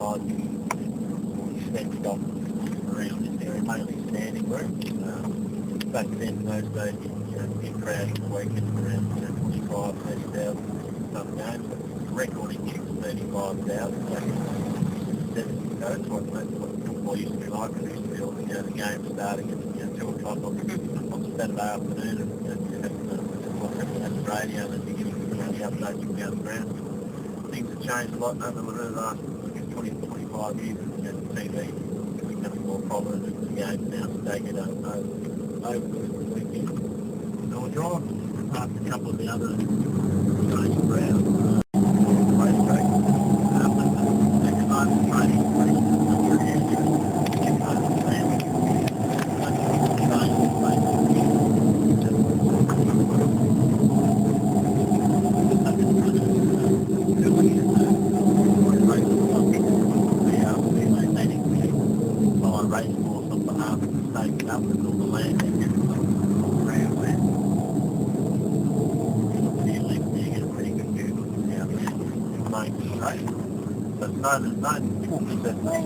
time we spent off around this area, mainly standing room. Back then, those days, in crowd the weekend around 25, 30,000 some games. But recording gigs 35,000 back in the 70s ago. That's what football used to be like. It used to be all, the game starting at 2 o'clock on Saturday afternoon, and have the radio and then the updates from down the ground. Things have changed a lot over the last 20 to 25 years. TV becoming more prominent in the game now, so they get over the weekend. So we'll drive past a couple of the other training grounds, racetracks, exercise training,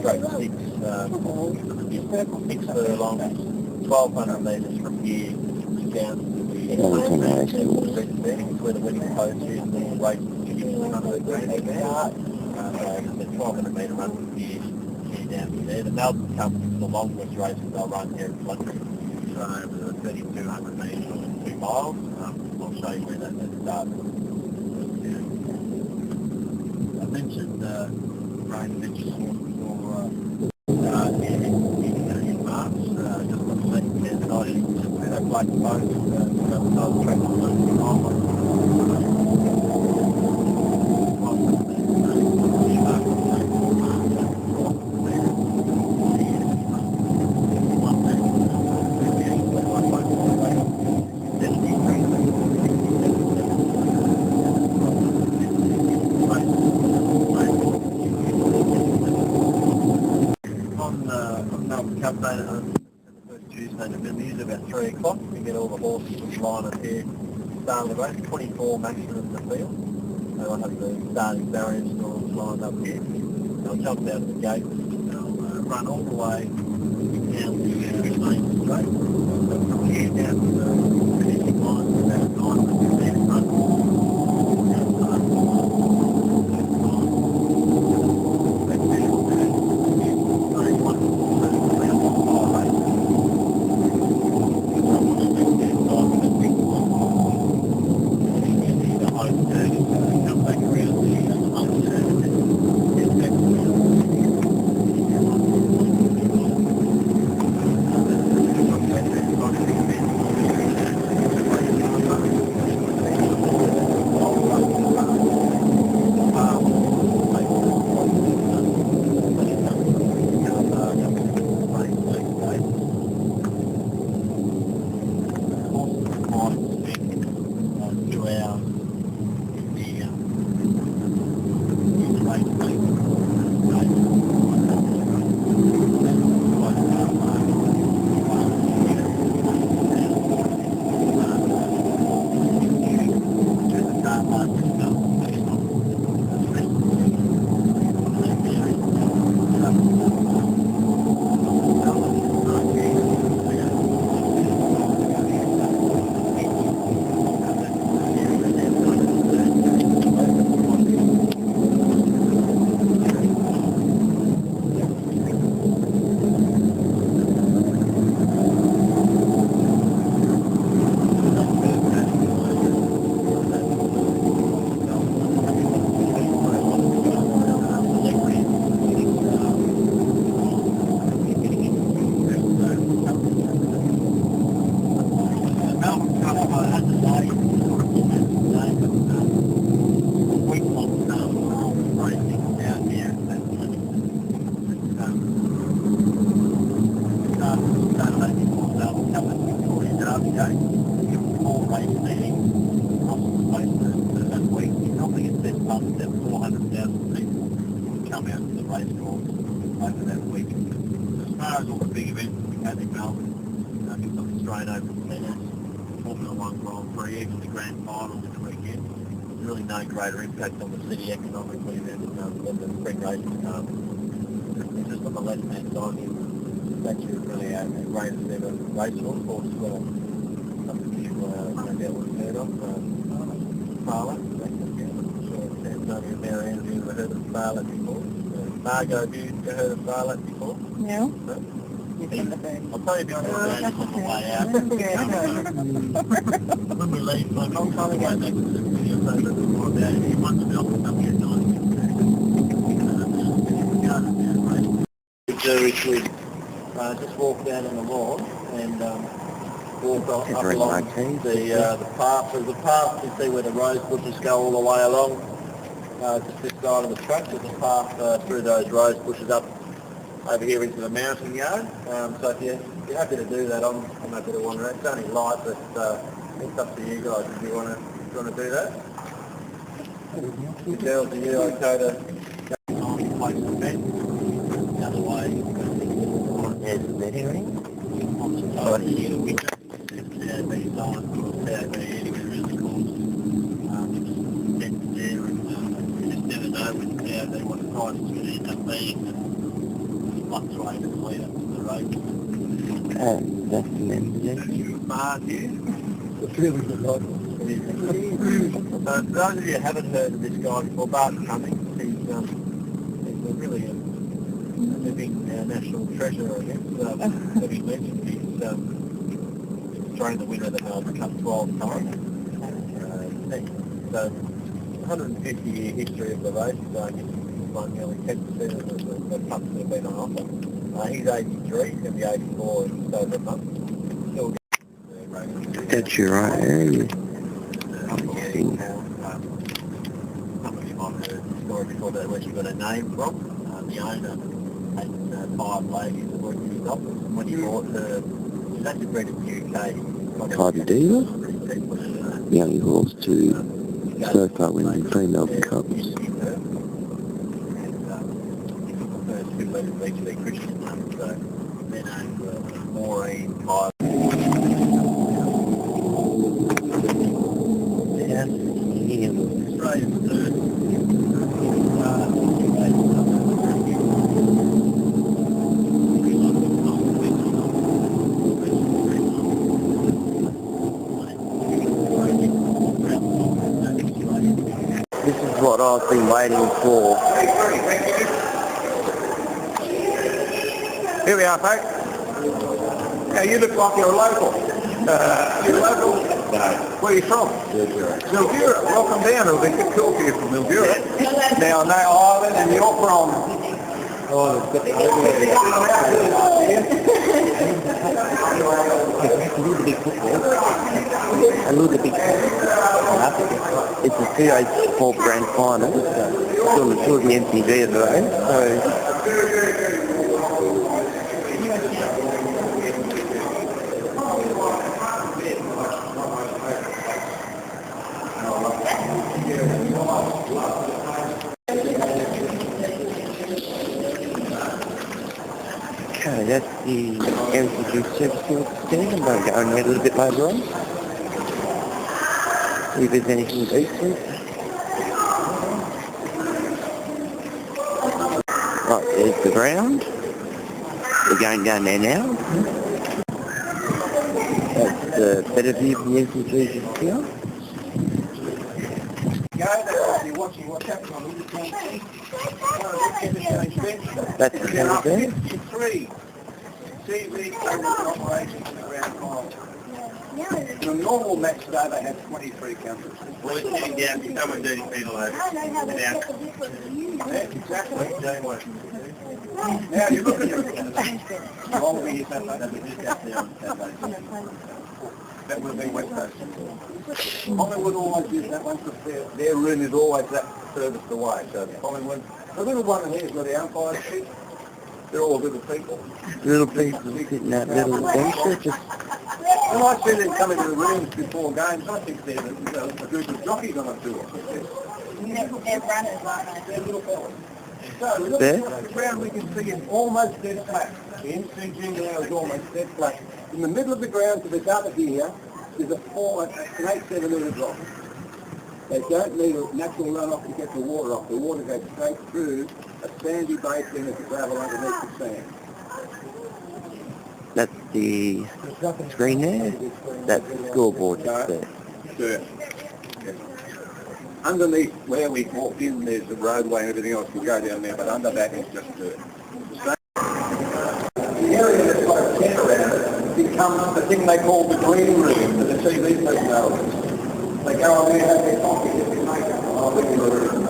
straight 6 furlongs, 1,200 metres from here down to the where the winning post is, the race is under the green there. The 1,200 metre run from here down to there. The Melbourne Cup is the longest race that they'll run here in London. So over the 3,200 metres or 2 miles. I'll show you where that starts. I mentioned rain adventure sports before in March, just on the left hand side, where they play the boats, another track on about 3 o'clock. We get all the horses lining here, starting the race, 24 maximum in the field. They'll have the starting barrier stalls lined up here. They'll jump out of the gate, they'll run all the way down the main straight. From here down to the finishing line, about 9 minutes in front. As all the big events that we had in Melbourne, just on the straight open tennis, Formula 1 Grand Prix, even the grand final this weekend, there's really no greater impact on the city economically than the spring racing. on the left-hand side here, that's really a greatest ever racehorse, something you no doubt would have heard of, Farlah. I'm sure Antonio Marianne, have you ever heard of Farlah before? Margot, have you heard of Farlah before? No. No? I'll tell you a bit more about it on the way out. When we leave, I'm not trying to go back to the video, so a bit more about it. He wants to help us up here at night. We just walk down on the lawn and walk up along the path. There's a path, you see where the rose bushes go all the way along, just this side of the track. There's a path through those rose bushes up over here into the mountain yard. So if you're happy to do that, I'm happy to wander. It's only light, but it's up to you guys if you want to do that. The girls, are you okay to place the fence? The other way, there's the hearing. On the side here, the window. It's CAB sign, CAB heading around the corners. Fence there, and you just never know with CAB what the price is going to end up being. Fluctuate and lead up to the road. That's the name of it. Mars here. It's really good life. For those of you who haven't heard of this guy before, Bart Cummings, he's a really a living national treasure, I guess. That he mentioned, he's trained the winner of the Melbourne Cup 12 times. So 150-year history of the race, so I guess won nearly 10% of the cups that have been on offer. He's 83, he's going to be 84 in just over a month. Still That's your right area. Some of you might have heard the story before that, where she got her name from. The owner had 5 ladies that worked in his office, and when he bought her, she's actually bred in the UK. Cardi Diva? Young horse too. So far winning 3 Melbourne Cups. Each of their Christian names, so their names were Maureen, Kyle. Yeah, Australian third. This is what I've been waiting for. Here we are, folks. Yeah, you look like you're a local. You're local? No. Where are you from? Mildura. Welcome down. It'll be cool for you from Mildura. Now, no island, and you're from... Oh, a little bit football. A little bit football. It's a Series 4 grand final. It's on the tour of the MTV today. So... Okay, that's the MTG service field stand. I'm going to go in there a little bit later on. See if there's anything decent. Right, there's the ground. We're going down there now. That's the better view from the MTG here. You're watching what's happening on the That's the center there. 53 TV operations in the grand final. In a normal match today, they had 23 countries. Well, it's sitting down, you come and do the penal over. Yeah, exactly. Now, you look at it. That would have been West Coast. Collingwood always use that one because their room is always that furthest away. So Collingwood, the little one in here is where the umpires sit. They're all little people. Little people sitting in that little bench. When I see them come into the rooms before games, I think they're a group of jockeys on a tour. They're runners, aren't they? They're little fellas. So look at the ground, we can see it's almost dead flat. The MCG now is almost dead flat. In the middle of the ground to the gutter here is an 8-7 metre drop. They don't need a natural runoff to get the water off. The water goes straight through a sandy basin with gravel underneath the sand. That's the screen there? That's the scoreboard just there. Dirt. Yes. Underneath where we walked in, there's a roadway and everything else. We go down there, but under that is just dirt. The area that's got a tent around it becomes the thing they call the green room for the TV personalities. They go on there, have their coffee, get their makeup, and I'll live in the room.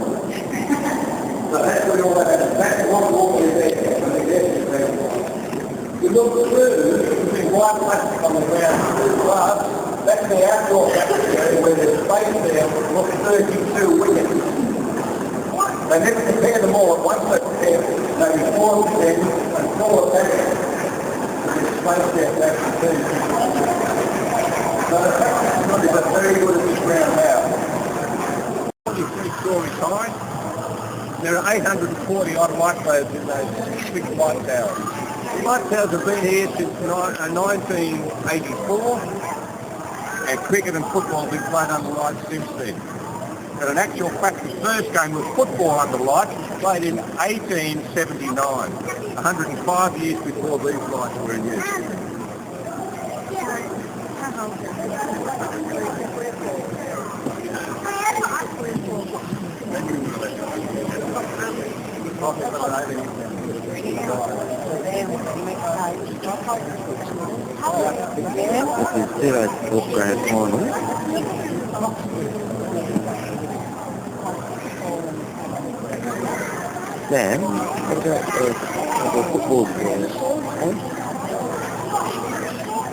So that's where all that is. That's what walking is there. You look through, there's white plastic on the ground, through glass. That's the outdoor practice area where there's space there, look at 32 wickets. They never compare them all at once, they compare maybe 4 of them and 4 of them. There's space there for actually 32. So the practice is very good at this ground now. 3-story high. There are 840 odd light globes in those big light towers. The light towers have been here since 1984, and cricket and football have been played under lights since then. And in actual fact, the first game of football under lights was played in 1879, 105 years before these lights were in use. This is Zero's fourth grand final. Sam, what about the football players?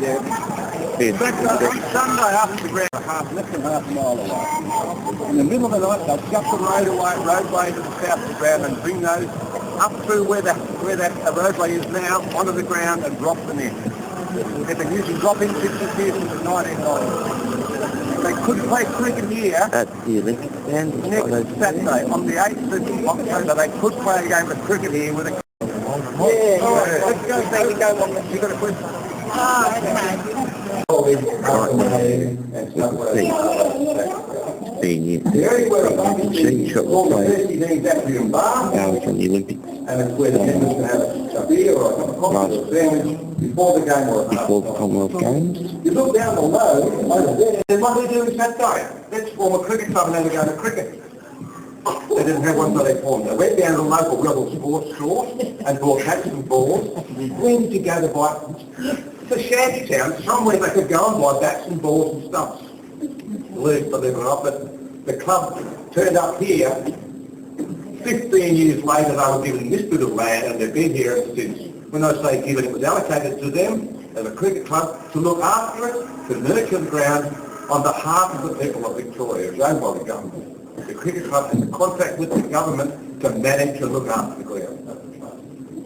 Yeah. Sunday after the ground, less than half a mile away. In the middle of the night, they'll shut the roadway to the south of the ground and bring those up through where that roadway is now onto the ground and drop them in. They've been using drop-in systems here since the 1990s. They could play cricket here. That's the Olympic stand. Next Saturday, on the 8th of October, they could play a game of cricket here with a... Yeah. Let's go, baby, go on. You got a question? Being used to cheap shot will play hours from the Olympics. And it's where the members can have a beer or a coffee or a sandwich before the game or before the Commonwealth Games. You look down below, over there, and what do they do is that day? Let's form a cricket club and have a go to cricket. They didn't have one, so they formed. They went down to the local rebel sports store and bought hats and balls. We went to go to buy... It's a shanty town, somewhere they could go and buy bats and balls and stumps. Believe it or not, but the club turned up here. 15 years later, they were given this bit of land, and they've been here ever since. When I say given, it was allocated to them as a cricket club to look after it, to nurture the ground on behalf of the people of Victoria. It's owned by the government. The cricket club has a contract with the government to manage and look after the ground.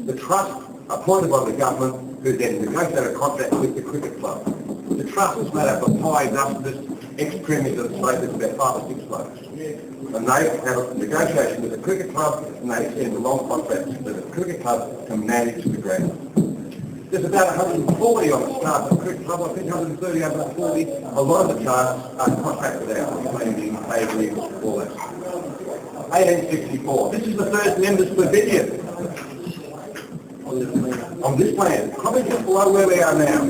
The trust, appointed by the government, who then negotiated a contract with the cricket club. The trust is made up of high industrialists, ex-premiers of the state, there's about 5 or 6 blokes. And they have a negotiation with the cricket club, and they send long contracts to the cricket club to manage the ground. There's about 140 on the start of the cricket club, I think 130, 140. A lot of the charts are contracted out, painting, paving, all that. 1864. This is the first members pavilion on this plan, probably just below where we are now.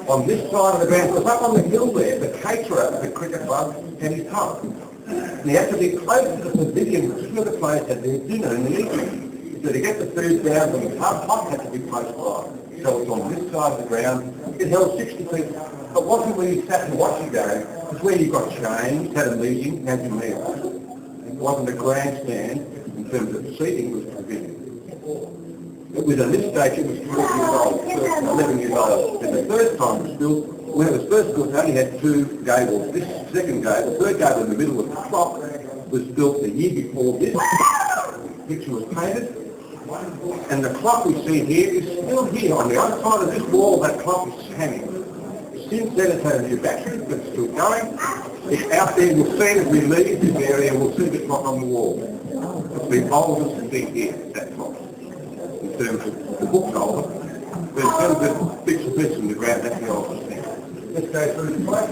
On this side of the ground, because up on the hill there, the caterer of the cricket club had his pub. And he had to be close to the pavilion, which is where the players had their dinner in the evening. So to get the food down from the pub had to be close by. So it's on this side of the ground. It held 60 people. But wasn't where you sat and watched the game. It's where you got changed, had a meeting, had your meal. It wasn't a grandstand in terms of seating, it was a pavilion. It was at this stage, it was 12 years old, 11 years old. And the first time it was built, when it was first built, it only had 2 gables. This second gable, the third gable in the middle of the clock, was built the year before this picture was painted. And the clock we see here is still here. On the other side of this wall, that clock is hanging. Since then it's had a new battery, but it's still going. It's out there, we'll see it as we leave this area, we'll see the clock on the wall. It's the oldest thing here, that clock. In terms of the book's older, but in terms of bits and bits in the ground, that's the oldest thing. Let's go through the place.